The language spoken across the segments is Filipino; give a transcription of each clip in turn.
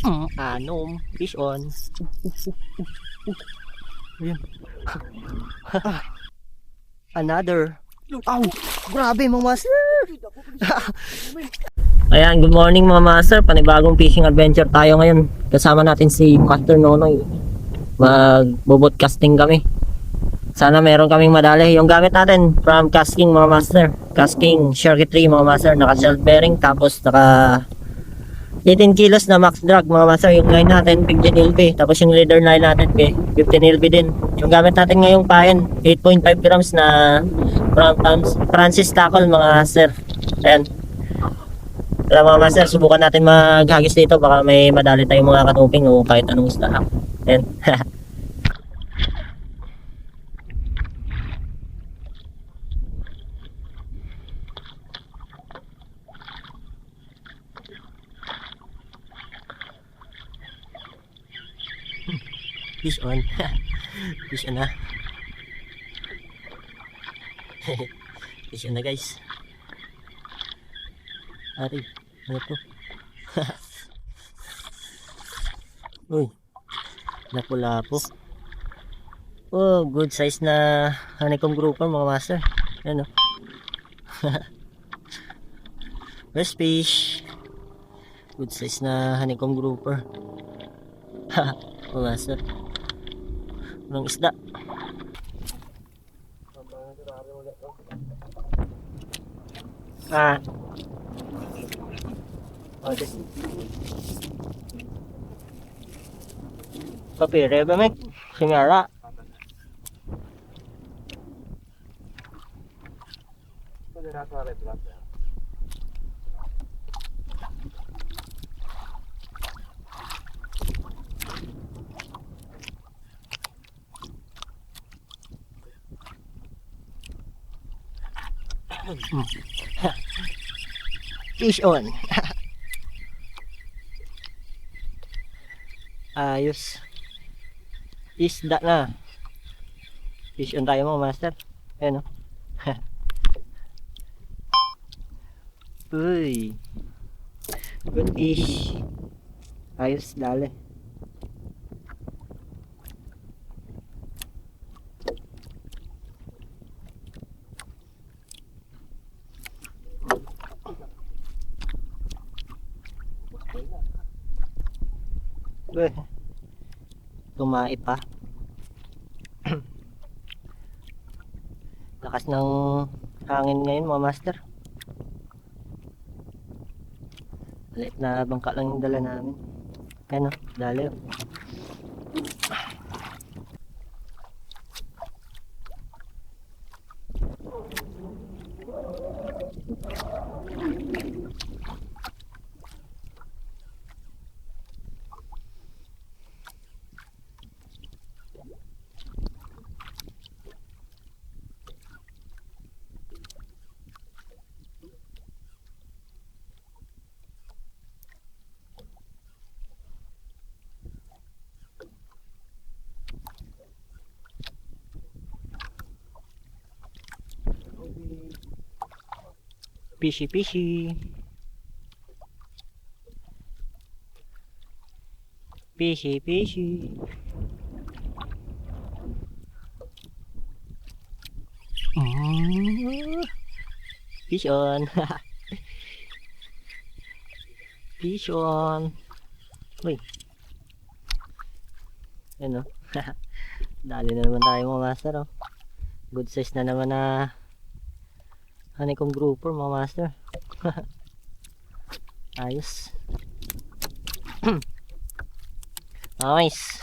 Anom, fish on. Ayan. Another. Ow! Grabe mga master! Ayan, good morning mga master. Panibagong fishing adventure tayo ngayon. Kasama natin si Master Nonoy. Mag-bobot casting kami. Sana meron kaming madali. Yung gamit natin from casting mga master. Casting circuitry mga master. Naka self bearing. Tapos naka 18 kilos na max drag mga master. Yung line natin 15 LB. Tapos yung leader line natin 15 LB din. Yung gamit natin ngayong pain 8.5 grams na from Francis tackle mga master. Ayan. Kaya mga master, subukan natin maghagis dito. Baka may madali tayong mga kanuping o kahit anong isda. Ayan. Fish on. Fish on na. Fish on na guys. Ari, ano to? Uy, lapo-lapo. Oh, good size na honeycomb grouper mga master. Ano? First fish. Good size na honeycomb grouper. Mga master. Anong isda? Okay. Papire ba mek? Singara. Fish on. Ayos. Isda na. Fish on tayo mga master. Ayan o. Uy. Good fish. Ayos, dali. Tumai pa. Lakas ng hangin ngayon mga master. Maliit na bangka lang yung dala namin. Ano, dali. Fishy fishy. Fishy fishy. Fish on. Fish on. Uy. Ano? Dali na naman tayo mga master oh. Good size na naman na honeycomb grouper mga master. Ayos. Nice.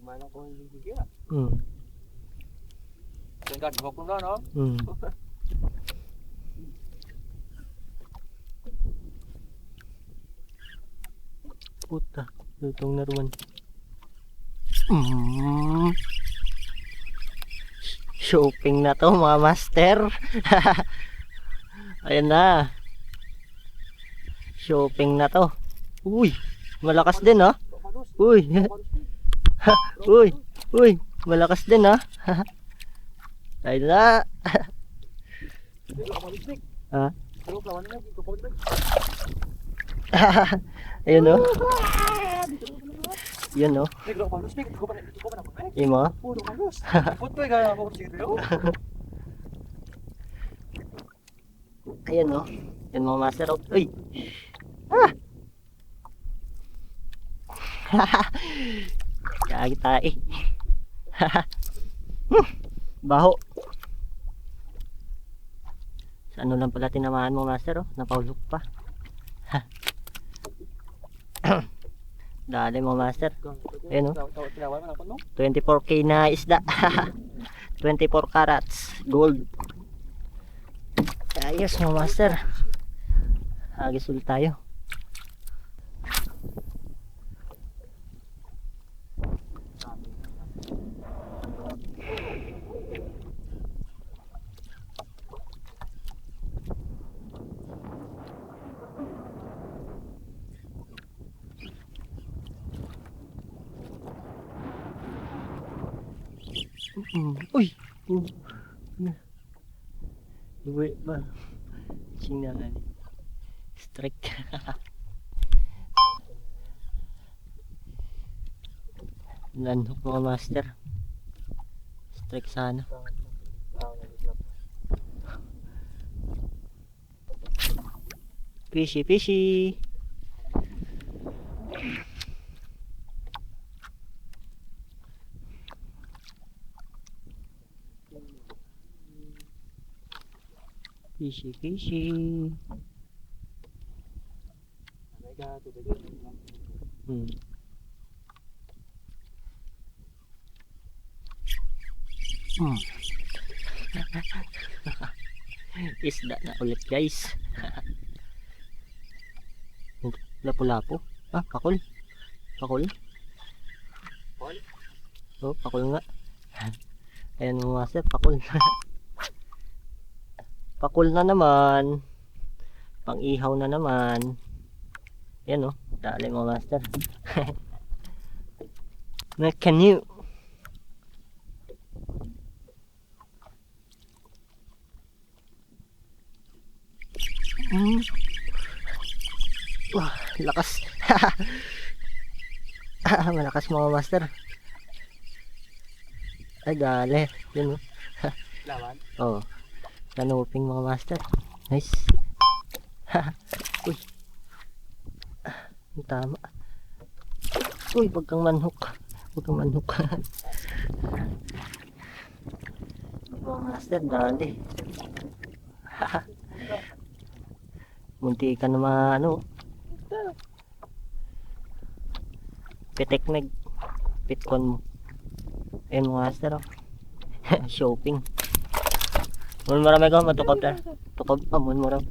Mana ko bigyan. Tingkat mo ko na no. Puta, lutong na ruman. Shopping na to mga master. Ayan na. Shopping na to. Uy, malakas din ha. Uy. Uy, malakas din ha. Ayun na. Ha? Ayun no. Yun no. Imo. Ayan no. Yan mga master. Uy. Ah. Gagi tayo. Baho. Sa ano lang pala tinamaan mo master oh. Napaulok pa. Dali mo master. Ayun oh. 24k na isda. 24 carats gold. Ayos mo master. Agis ulit tayo. Uy! Uy ba? Sinangan. Strike. Landhook mga master. Strike sana. Fishy, fishy. Fishy, fishy. Isda na ulit guys. Lapu-lapu. Ah, pakul. Pakul. Oh, pakul nga. Ayan mga master, pakul. Pakul na naman. Pang-ihaw na naman. Ayan oh, dali mga master. Na canoe. Wah, lakas. Malakas mga master. Ay, dali. Yun oh. Lawan. Oh. Kanuping mga master. Nice. Uy. Tama. Uy, wag kang manhook. Wag kang manhook. Mga master, dali. Munti ka na ano. Pitekneg. Pitkon mo. Ayun mga master. Oh. Shopping. Mun marami ko matukod na. Tukod pa mun mo raw.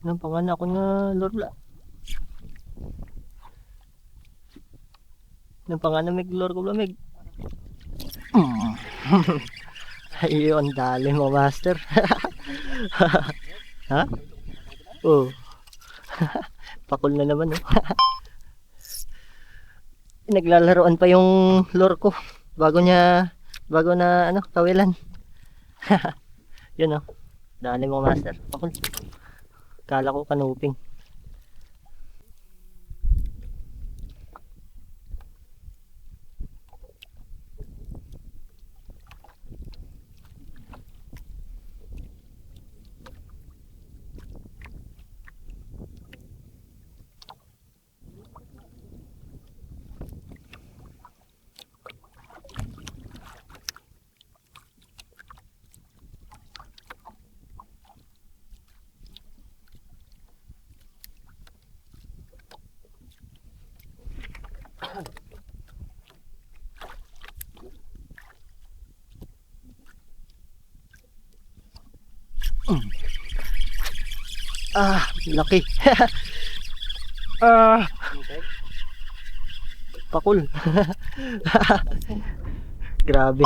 Nang panganak ko nga lorla. Nang panganamig lor ko lamig. Ayun, dali mo master. Ha? Oh. Pakul na naman oh. Naglalaroan pa yung lor ko bago na ano, kawilan. Yun oh. Dali mo master. Pakul. Kala ko kanuping. Laki. Ah, pakul. Grabe.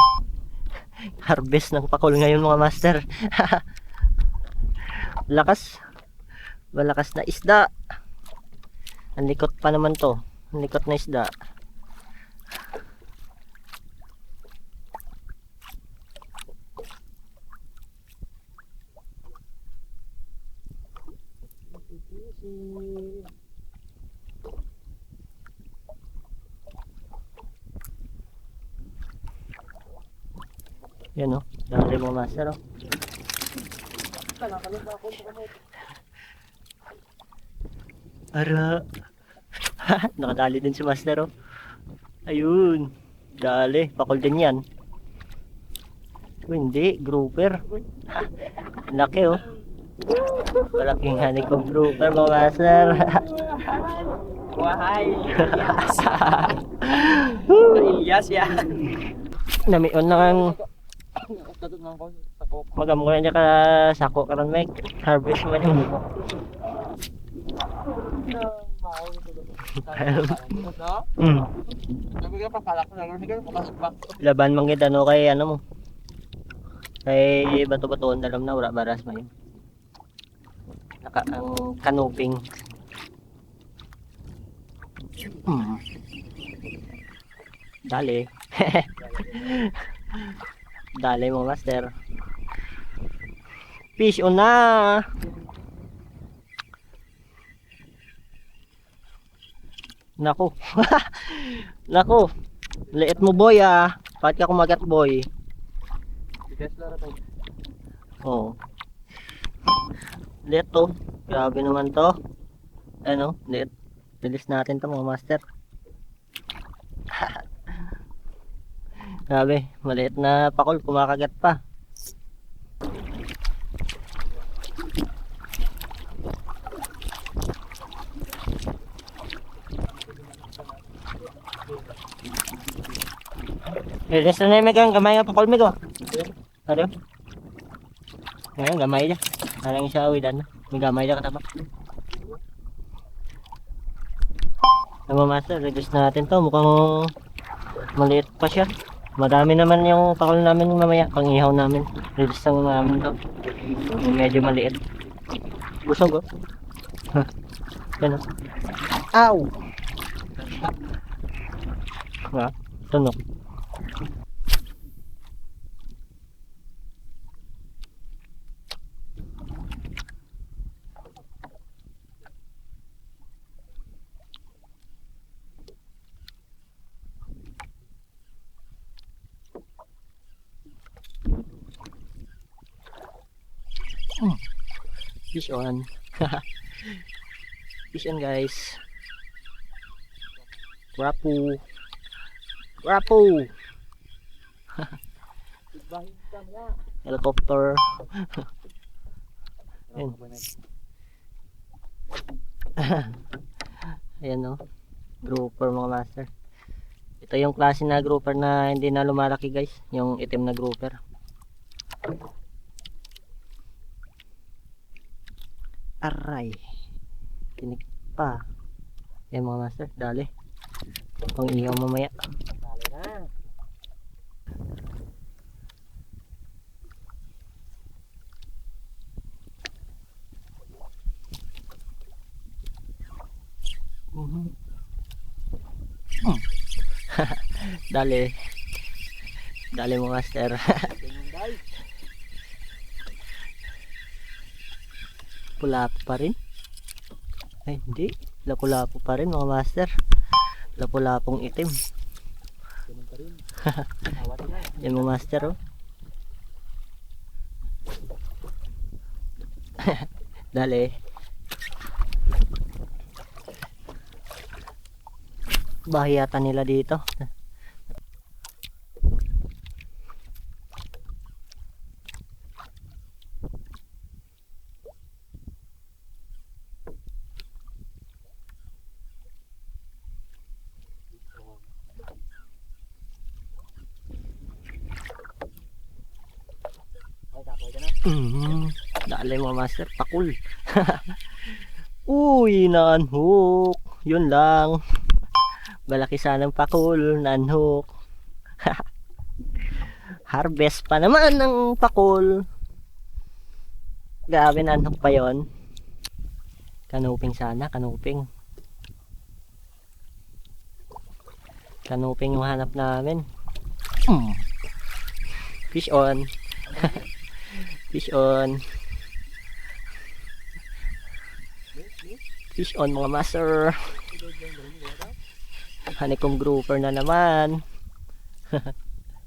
Harvest ng pakul ngayon mga master. Lakas. Malakas na isda. Ang likot pa naman to. Ang likot na isda. Yan o. Dami mga master o. Ara. Nakadali din si master o. Ayun. Dali. Pakol din yan. Hindi. Grouper. Laki o. Malaking honeycomb grouper mga master. Wahai. Ilyas ya. Namion na ang Tatod ng ko sa pop. magamuha niya ka sako karon Mike. Harvest man yun. No? Sabi ka pa pala ko lang sige papasok ba. Laban manggid ano kay ano mo. Kay bato-batoon dalam na wala baras man yun. Naka ang canoping. Dali. Dali mo master. Fish on na. Naku. Naku. Liit mo boy ah. Bakit ka kumagat boy? Bigas lang ito. Oo. Liit to. Grabe naman to. Ano? Liit. Bilis natin to mga master. Grabe. Maliit na pakol. Kumakagat pa. Ilis na may kang gamay nga pakol ko. Ano? Ngayon gamay niya. Parang siya awidan. May gamay niya katapa. Ano master, reduce natin to. Mukhang maliit pa siya. Madami naman yung pakol namin mamaya. Pang-ihaw namin. Reduce na namin to. Medyo maliit. Busog oh. Yan oh. Ow! Ha? Tunog. Fish on. Fish on guys. Rapo. Rapo. Helicopter. Ayan. Ayan no. Grouper mga master. Ito yung klase na grouper na hindi na lumalaki guys. Yung itim na grouper. Aray. Tinik pa. Ayan mga master. Dali. Pang ihaw mamaya. Dali na. Dali. Dali mga master. Lapu-lapu pa rin. Ay hindi. Lapu-lapu pa rin mga master. Lapu-lapong itim. Yan mga master oh. Dali. Bahiyatan nila dito. Dali mga master, pakul. Uy, na-unhook. Yun lang. Malaki sanang pakul, na-unhook. Harvest pa naman ng pakul. Grabe, na-unhook pa yon. Kanuping sana, kanuping. Kanuping yung hanap namin. Fish on. Fish on. Fish on mga master. Honeycomb grouper na naman.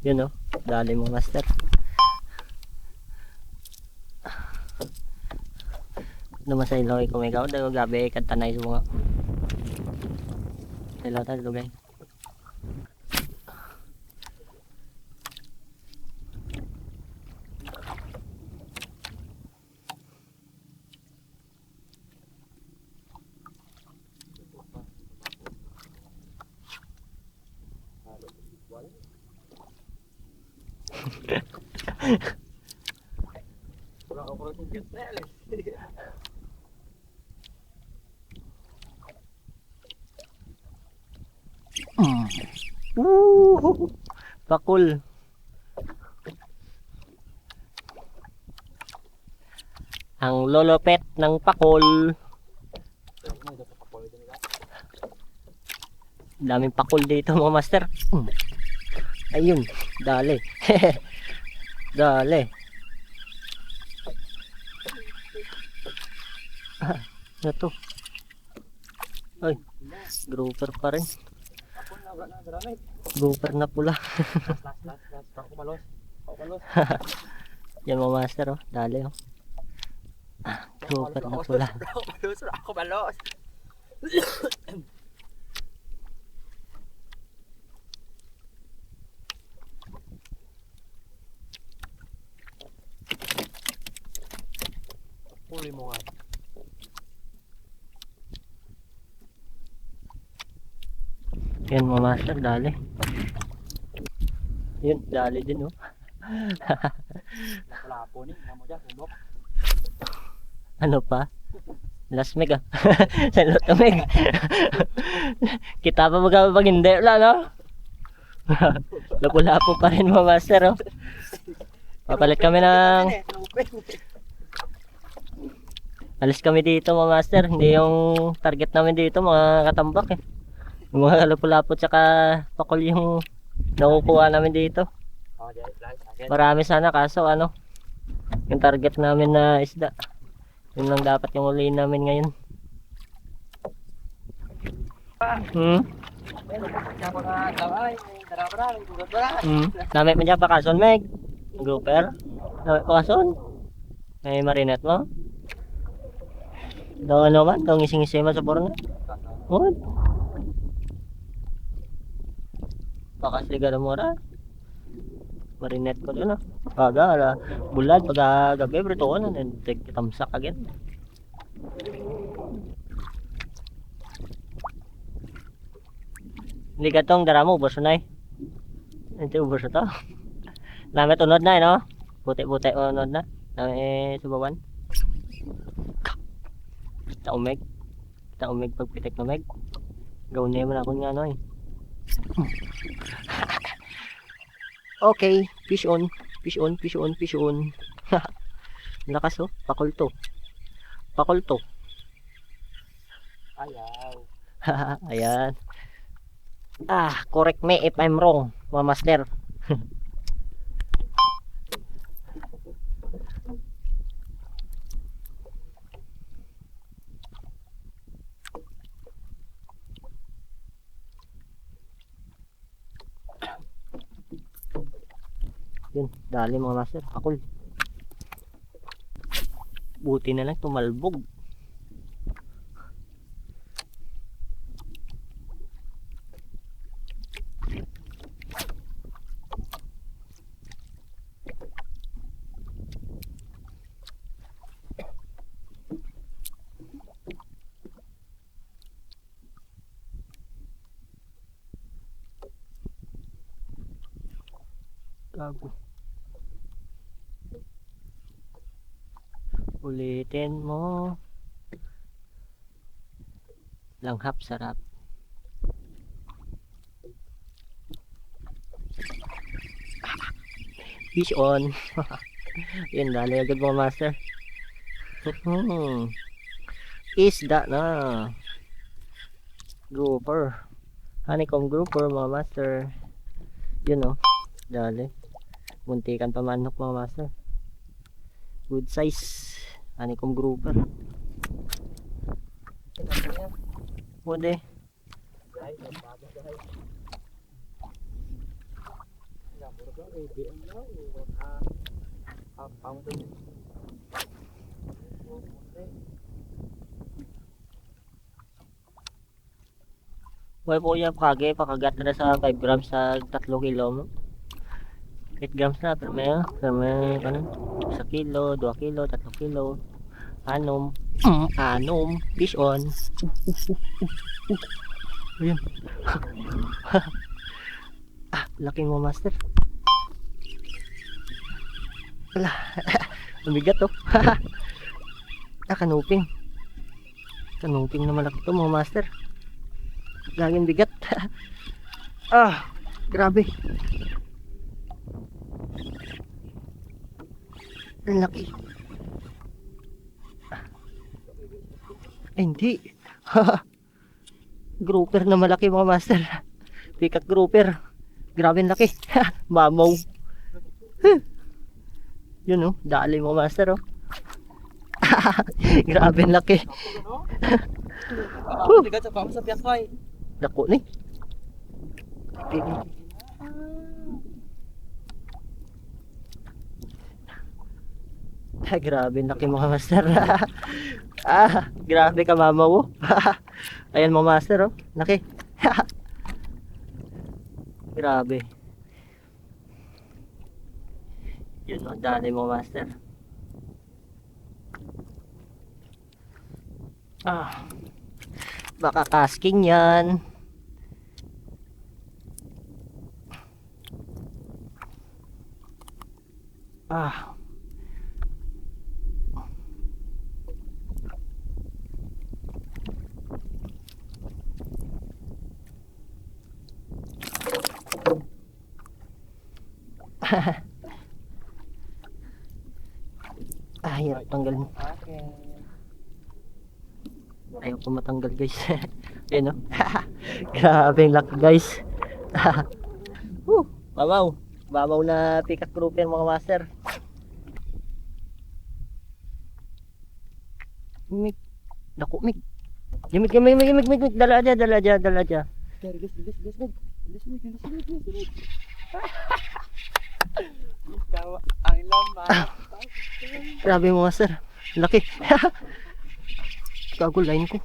Yun oh, dali mga master. Numasay loy kung ikaw daw gabi kantanay sa mga. Hello ta lugay. Pakul. Ang lolopet ng pakul. Daming pakul dito mga master. Ayun, dali. Dali. Ano to? Ay, grouper pa rin. Grouper na pula. Yan mga master oh, dali oh. Grouper na pula. Ako balos. Huli mo nga. Yan mga master, dali. Yun, dali din oh. Nakalapo ni, mo dyan, bundok. Ano pa? Last meg ah. Sa loto meg. Kita pa pag hindi wala no? Lapo-lapo pa rin mga master oh. Papalit kami ng alis kami dito mga master. Hindi yung target namin dito mga katambak eh. Yung mga lapo-lapo tsaka pakul yung nakukuha namin dito. Marami sana kaso ano yung target namin na isda. Yun lang dapat yung uliin namin ngayon. Namit mo dyan pa kason meg. Grouper. Namit pa kason. May marinet mo. Daw ano man, daw ngising-ngising man sa porno. What? Pakasliga na mura. Marinet ko doon ah. Paga, bulad, pagka gabi, brito ko na, tamsak agad. Hindi ka tong dara mo, ubos na eh. Ito ubos na to. Namit unod na eh, no? Puti-puti unod na. Namit subawan. Kita umeg. Kita umeg pagpitik na meg. Gawin na naman ako nga no eh. Okay, fish on, fish on, fish on, fish on. Lakas oh, pakul to. Pakul to. Ayaw. Ayan. Ah, correct me if I'm wrong, mga master. Yun, dali mga master, pakul. Buti na lang tumalbog. Gago. Ulitin mo. Langhap, sarap. Fish on. Yun, dali agad mga master. Isda na. Grouper. Honeycomb grouper mga master. Yun o. Dali. Muntikan pa manok mga master. Good size. Honeycomb grouper. Pwede. Well po yan pakagat na sa 5 grams sa 3 kilo mo. 8 grams na pero may ano 1 kilo, 2 kilo, 3 kilo. Anom. Anom. Fish on. Ayun. Laki mo master. Wala. Mabigat to. Kanuping. Kanuping na malaki to mga master. Laging bigat. Grabe. Ang laki. Ay, hindi. Grouper na malaki mga master. Pikat grouper. Grabe ang laki. Mamaw. Yun oh, dali mga master oh. Grabe ang laki. Bigat sa pamo sa piyakay. Dako ni. Grabe ang laki mga master. Grabe ka mamaw oh. Ayan mga master oh, laki. Grabe. Yun o, dali mo master. Baka casking yan. Hirap tanggalin. Okay. Ayaw ko matanggal guys. Ayan o. Grabe yung laki guys. Babaw. Babaw na pikat grouper mga master. Mik. Dako mik. Yumik. Dala aja. Ang laman. Grabe mga master. Laki. Kagulain ko.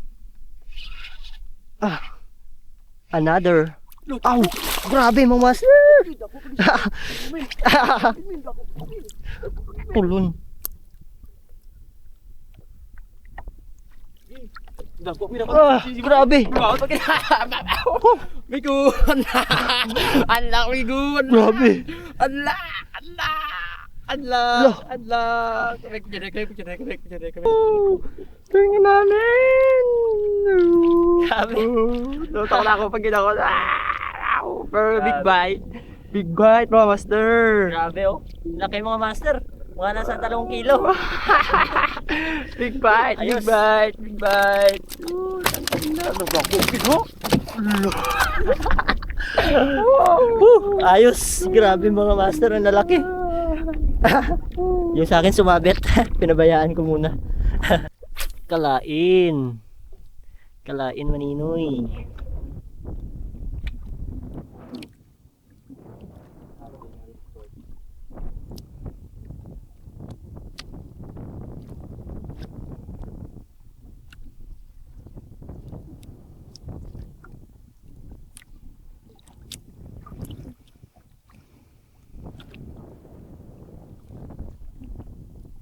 Another. Grabe mga master. Ulun. Grabe. Migun. Ala, migun. Grabe. Ala. Tingnan namin. Grabe. Lutok na ako pag ginawa ko. Pero big bite. Big bite mga master. Grabe oh. Laki mga master. Mga nasa 3 kilo. Big bite. Ayos. Big bite. Ayos. Grabe mga master. Ang lalaki. Yung sa akin sumabit. Pinabayaan ko muna. Kalain maninoy.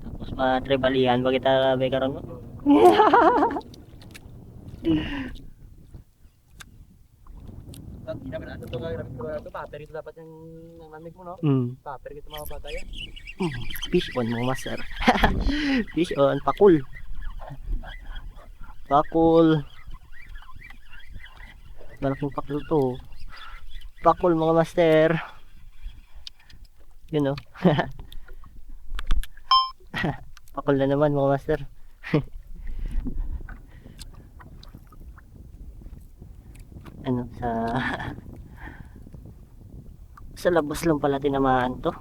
Tapos pa-tribalihan ba kita may karon mo? Paper ito dapat yung namig mo, no? Mm. Paper ito mga bataya. Fish on mga master. Fish on, pakul. Pakul. Malaking pakul to. Pakul mga master. Yun o. Pakul na naman mga master. Ano sa labas lang pala tinamaan to.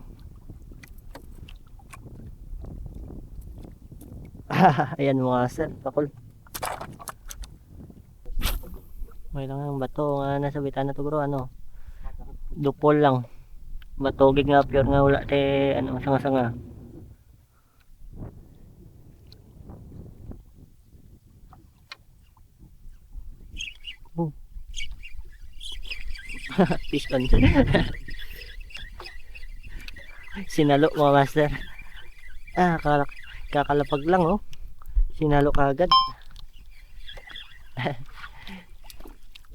Ayan mga master, pakul. May lang ang bato nga nasa bitana to bro, ano. Dupol lang. Matugig nga pure nga wala te ano sanga-sanga. Fish on. Sinalo mga master. Kakalapag lang oh. Sinalo kagad.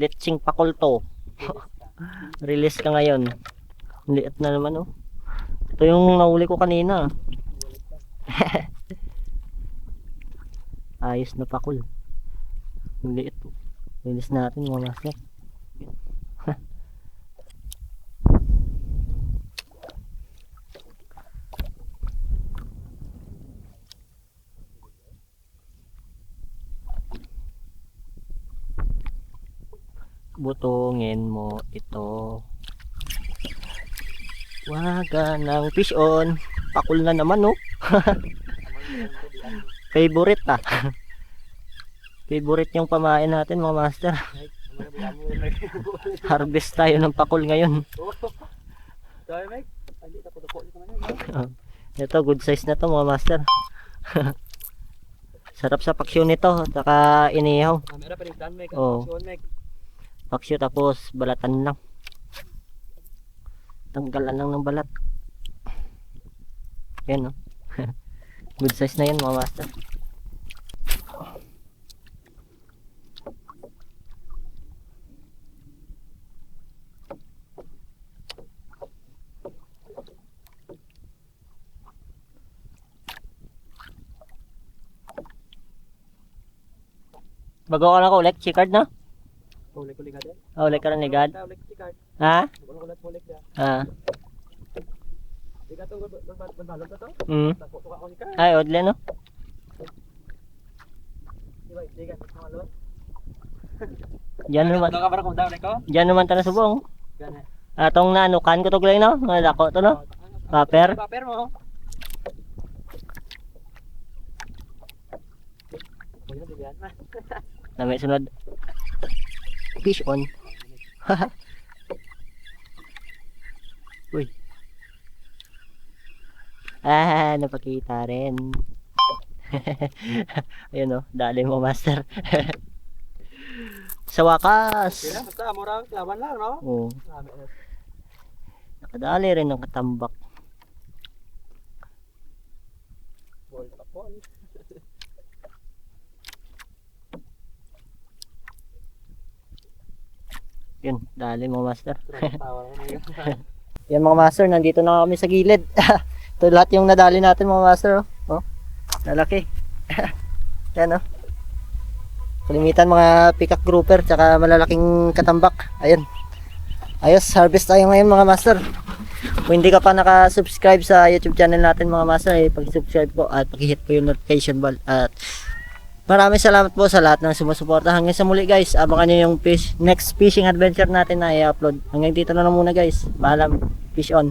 Leching pakul to. Release ka ngayon. Liit na naman oh. Ito yung nahuli ko kanina. Ayos na pakul. Liit. Release natin mga master. Butungin mo ito. Waga ng fish on. Pakul na naman oh. Favorite ah. Favorite yung pamain natin mga master. Harvest tayo ng pakul ngayon. Ito good size na to mga master. Sarap sa paksyon nito. Saka inihaw. Oh. Paksyo tapos balatan lang. Tanggalan lang ng balat. Yan no. Good size na yan mga master. Bago ka na ko ulit, chikard na? Ulit ka rin ligad? Ha? Ay, odle no? Diyan naman ta na subong. Atong nanukan ko to glay no? Malako to no? Paper? Paper mo. Na may sunod. Fish on. Uy. Napakita rin. Ayun o, dali mo master. Sa wakas. Basta murang laban lang no? Oo. Nakadali rin ng katambak. Bol pa po. Yun, dali mo master. Yan mga master, nandito na kami sa gilid. Ito lahat yung nadali natin mga master. Oh, lalaki. Yan oh. Kalimitan mga peacock grouper tsaka malalaking katambak. Ayun. Ayos, harvest tayo ngayon mga master. Kung hindi ka pa naka-subscribe sa YouTube channel natin mga master, pag-subscribe po at pag-hit po yung notification bell. At maraming salamat po sa lahat ng sumusuporta. Hanggang sa muli guys, abangan nyo yung next fishing adventure natin na i-upload. Hanggang dito na lang muna guys. Paalam, fish on.